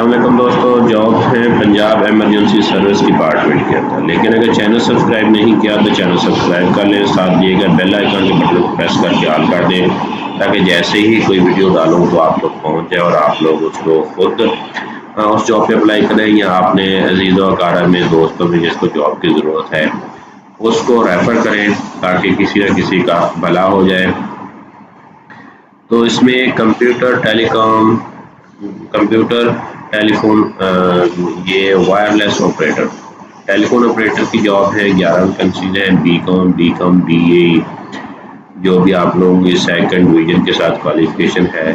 السلام علیکم دوستو، جاب ہیں پنجاب ایمرجنسی سروس ڈپارٹمنٹ کے اندر، لیکن اگر چینل سبسکرائب نہیں کیا تو چینل سبسکرائب کر لیں، ساتھ دیے گئے بیل آئیکن کے بٹن کو پریس کر کے آل کر دیں تاکہ جیسے ہی کوئی ویڈیو ڈالوں تو آپ لوگ پہنچ جائے اور آپ لوگ اس کو خود اس جاب پہ اپلائی کریں یا اپنے عزیز و اقارب میں دوستوں میں جس کو جاب کی ضرورت ہے اس کو ریفر کریں تاکہ کسی نہ کسی کا بھلا ہو جائے۔ تو اس میں کمپیوٹر ٹیلی فون یہ وائرلیس آپریٹر ٹیلی فون آپریٹر کی جاب ہے، 11 ویکنسیز ہیں، بی کام بی اے جو بھی آپ لوگوں کی سیکنڈ ڈویژن کے ساتھ کوالیفکیشن ہے،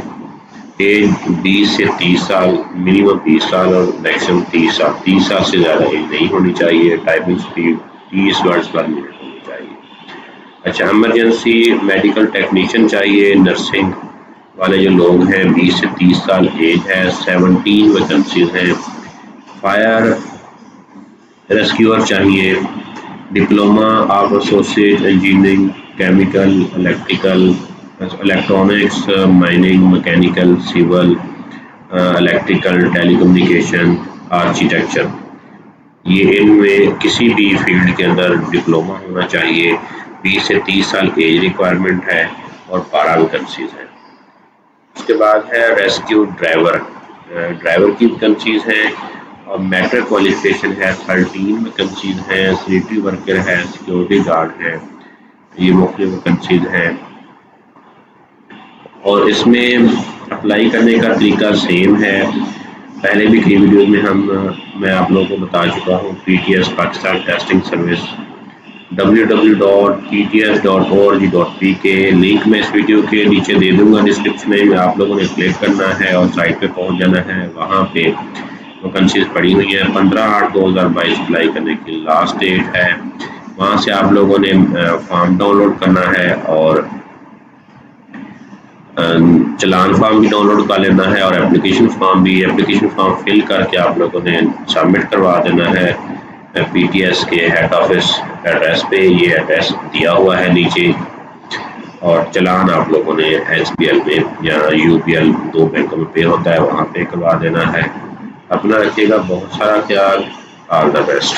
ایج 20 سے 30 سال، منیمم 20 سال اور میکسیمم 30 سال سے زیادہ ایج نہیں ہونی چاہیے، typing speed 30 words per minute ہونی چاہیے۔ اچھا، ایمرجنسی میڈیکل ٹیکنیشین چاہیے، نرسنگ والے جو لوگ ہیں 20 سے 30 سال ایج ہے، 17 ویکنسیز ہیں، فائر ریسکیور چاہیے، diploma of associate engineering, chemical, electrical, electronics, mining, mechanical, civil, electrical, telecommunication, architecture, یہ ان میں کسی بھی فیلڈ کے اندر ڈپلوما ہونا چاہیے، 20 سے 30 سال ایج ریکوائرمنٹ ہے اور 12 ویکنسیز ہیں۔ اس کے بعد ہے ریسکیو ڈرائیور کی ویکنسیز ہیں اور میٹرک کوالیفکیشن ہے، 13 ویکنسیز ہیں، سینیٹری ورکر ہے، سیکورٹی گارڈ ہے، یہ مختلف ویکنسیز ہیں۔ اور اس میں اپلائی کرنے کا طریقہ سیم ہے، پہلے بھی کئی ویڈیوز میں میں آپ لوگوں کو بتا چکا ہوں، P T S Pakistan testing service www.pts.org.pk link میں اس ویڈیو کے نیچے دے دوں گا ڈسکرپشن میں، آپ لوگوں نے کلک کرنا ہے اور سائٹ پہ پہنچ جانا ہے، وہاں پہ ویکنسیز پڑی ہوئی ہیں، 15/8/2022 اپلائی کرنے کی لاسٹ ڈیٹ ہے، وہاں سے آپ لوگوں نے فارم ڈاؤن لوڈ کرنا ہے اور چلان فارم بھی ڈاؤن لوڈ کر لینا ہے اور اپلیکیشن فارم فل کر کے آپ لوگوں نے سبمٹ کروا دینا ہے پی ٹی ایس کے ہیڈ آفس ایڈریس پہ، یہ ایڈریس دیا ہوا ہے نیچے، اور چلان آپ لوگوں نے ایس بی ایل میں یا یو پی ایل 2 بینکوں میں پے ہوتا ہے وہاں پہ کروا دینا ہے۔ اپنا رکھیے گا بہت سارا خیال، آل دا بیسٹ۔